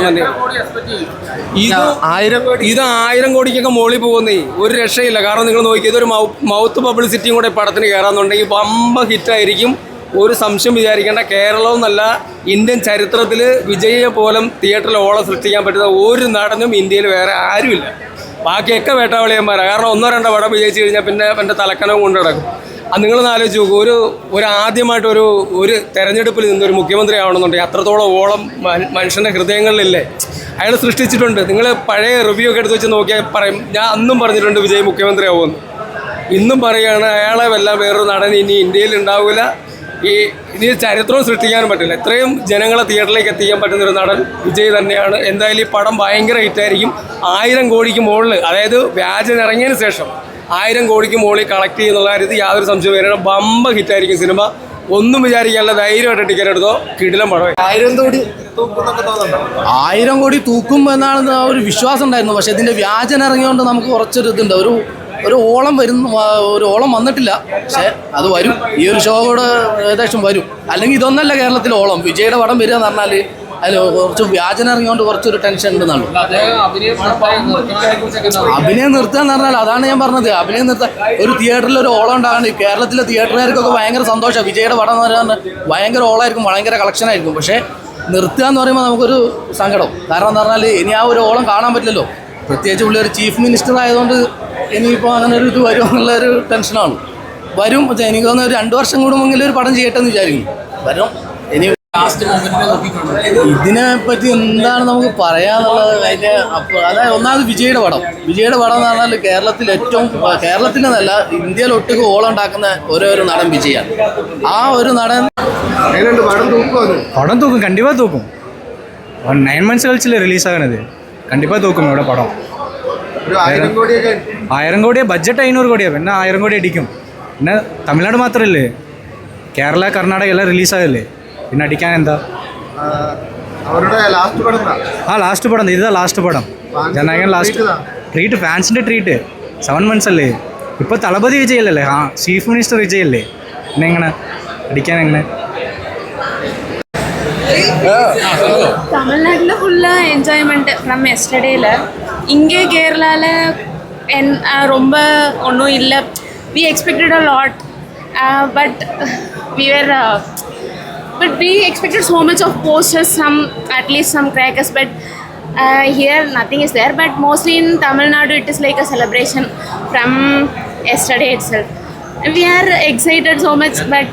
തന്നെ. ഇത് 1000 കോടിക്കൊക്കെ മുകളിൽ പോകുന്നേ, ഒരു രക്ഷയില്ല. കാരണം നിങ്ങൾ നോക്കി, ഇതൊരു മൗത്ത് പബ്ലിസിറ്റിയും കൂടെ പടത്തിന് കയറാന്നുണ്ടെങ്കിൽ വമ്പ ഹിറ്റായിരിക്കും. ഒരു സംശയം വിചാരിക്കേണ്ട. കേരളവും നല്ല ഇന്ത്യൻ ചരിത്രത്തിൽ വിജയെ പോലും തിയേറ്ററിൽ ഓളം സൃഷ്ടിക്കാൻ പറ്റുന്ന ഒരു നടനും ഇന്ത്യയിൽ വേറെ ആരുമില്ല. ബാക്കിയൊക്കെ വേട്ടാവളിയന്മാരാണ്. കാരണം 1-2 പടം വിജയിച്ച് കഴിഞ്ഞാൽ പിന്നെ എൻ്റെ തലക്കനവും കൊണ്ട് കിടക്കും. അത് നിങ്ങളൊന്ന് ആലോചിച്ച് നോക്കൂ. ഒരു ആദ്യമായിട്ട് ഒരു തെരഞ്ഞെടുപ്പിൽ നിന്നൊരു മുഖ്യമന്ത്രി ആവണമെന്നുണ്ടെങ്കിൽ അത്രത്തോളം ഓളം മനുഷ്യൻ്റെ ഹൃദയങ്ങളിലില്ലേ, അയാൾ സൃഷ്ടിച്ചിട്ടുണ്ട്. നിങ്ങൾ പഴയ റിവ്യൂ ഒക്കെ എടുത്ത് വെച്ച് നോക്കിയാൽ പറയും, ഞാൻ അന്നും പറഞ്ഞിട്ടുണ്ട് വിജയ് മുഖ്യമന്ത്രി ആവുമെന്ന്. ഇന്നും പറയുകയാണ് അയാളെ വല്ല വേറൊരു നടൻ ഇനി ഇന്ത്യയിൽ ഉണ്ടാവില്ല. ഇനി ചരിത്രവും സൃഷ്ടിക്കാനും പറ്റില്ല. ഇത്രയും ജനങ്ങളെ തിയേറ്ററിലേക്ക് എത്തിക്കാൻ പറ്റുന്നൊരു നടൻ വിജയ് തന്നെയാണ്. എന്തായാലും ഈ പടം ഭയങ്കര ഹിറ്റായിരിക്കും. 1000 കോടിക്ക് മുകളിൽ, അതായത് വ്യാജൻ ഇറങ്ങിയതിന് ശേഷം 1000 കോടിക്ക് മുകളിൽ കളക്ട് ചെയ്യുന്നുള്ള കാര്യത്തിൽ യാതൊരു സംശയം വരണം. ബമ്പ ഹിറ്റായിരിക്കും സിനിമ. ഒന്നും വിചാരിക്കാനുള്ള ധൈര്യമായിട്ട് ടിക്കറ്റ് എടുത്തോ, കിടിലം പടം. 1000 കോടി തൂക്കും എന്നാണ് ഒരു വിശ്വാസം ഉണ്ടായിരുന്നു. പക്ഷെ ഇതിൻ്റെ വ്യാജൻ ഇറങ്ങിയോണ്ട് നമുക്ക് കുറച്ചൊരു ഇതുണ്ട്. ഒരു ഓളം വന്നിട്ടില്ല. പക്ഷേ അത് വരും. ഈ ഒരു ഷോ കൂടെ ഏകദേശം വരും. അല്ലെങ്കിൽ ഇതൊന്നല്ല കേരളത്തിൽ ഓളം. വിജയുടെ പടം വരിക എന്ന് പറഞ്ഞാൽ അതിൽ കുറച്ച് വ്യാജന ഇറങ്ങിയോണ്ട് കുറച്ചൊരു ടെൻഷൻ ഉണ്ടെന്നാണ്. അഭിനയം നിർത്തുക എന്ന് പറഞ്ഞാൽ അതാണ് ഞാൻ പറഞ്ഞത്. അഭിനയം നിർത്താൻ ഒരു തിയേറ്ററിൽ ഒരു ഓളം ഉണ്ടാകണം. കേരളത്തിലെ തിയേറ്ററുകാർക്കൊക്കെ ഭയങ്കര സന്തോഷമാണ്. വിജയുടെ പടം എന്ന് പറയുന്നത് ഭയങ്കര ഓളമായിരിക്കും, ഭയങ്കര കളക്ഷനായിരിക്കും. പക്ഷേ നിർത്തുക എന്ന് പറയുമ്പോൾ നമുക്കൊരു സങ്കടം. കാരണം എന്ന് പറഞ്ഞാൽ ഇനി ആ ഒരു ഓളം കാണാൻ പറ്റില്ലല്ലോ. പ്രത്യേകിച്ച് പുള്ളി ഒരു ചീഫ് മിനിസ്റ്റർ ആയതുകൊണ്ട് ഇനിയിപ്പോൾ അങ്ങനെ ഒരു ഇത് വരും എന്നുള്ളൊരു ടെൻഷനാണ്. വരും. എനിക്ക് തോന്നുന്നു ഒരു 2 വർഷം കൂടുമെങ്കിലും ഒരു പടം ചെയ്യട്ടെ എന്ന് വിചാരിക്കും. വരും. ഇനി ഇതിനെപ്പറ്റി എന്താണ് നമുക്ക് പറയാന്നുള്ളത്? അതിൻ്റെ അതായത് ഒന്നാമത് വിജയുടെ പടം എന്ന് പറഞ്ഞാൽ കേരളത്തിലെന്നല്ല ഇന്ത്യയിലൊട്ടുക്ക് ഓളം ഉണ്ടാക്കുന്ന ഒരു നടൻ വിജയാണ്. ആ ഒരു നടൻ படம் தூக்கும், கண்டிப்பாக தூக்கும். 9 months கழிச்சு ரிலீஸ் ஆகுனது, கண்டிப்பாக தூக்கும் ഇവിടെ പടം. 1000 കോടിയെ ബഡ്ജറ്റ് 500 കോടിയാണ്. പിന്നെ 1000 കോടി അടിക്കും. പിന്നെ തമിഴ്നാട് മാത്രമല്ലേ, കേരള കർണാടക എല്ലാം റിലീസാകല്ലേ, പിന്നെ അടിക്കാൻ എന്താ? ലാസ്റ്റ് പടം ഇതാ. ലാസ്റ്റ് പടം ജനനായകൻ. ലാസ്റ്റ് ട്രീറ്റ്, ഫാൻസിൻ്റെ ട്രീറ്റ്. 7 months അല്ലേ. ഇപ്പോൾ തളപതി വിജയല്ലേ, ചീഫ് മിനിസ്റ്റർ വിജയല്ലേ, പിന്നെ എങ്ങനെ അടിക്കാൻ എങ്ങനെ? தமிழ்நாட்டில் ஃபுல்லாக என்ஜாய்மெண்ட் ஃப்ரம் எஸ்டர்டேல. இங்கே கேரளாவில் ரொம்ப ஒன்றும் இல்லை. We expected a lot, but we expected so much of posters, at least some crackers, but here nothing is there. But mostly in Tamil Nadu it is like a celebration from yesterday itself. We are excited so much, but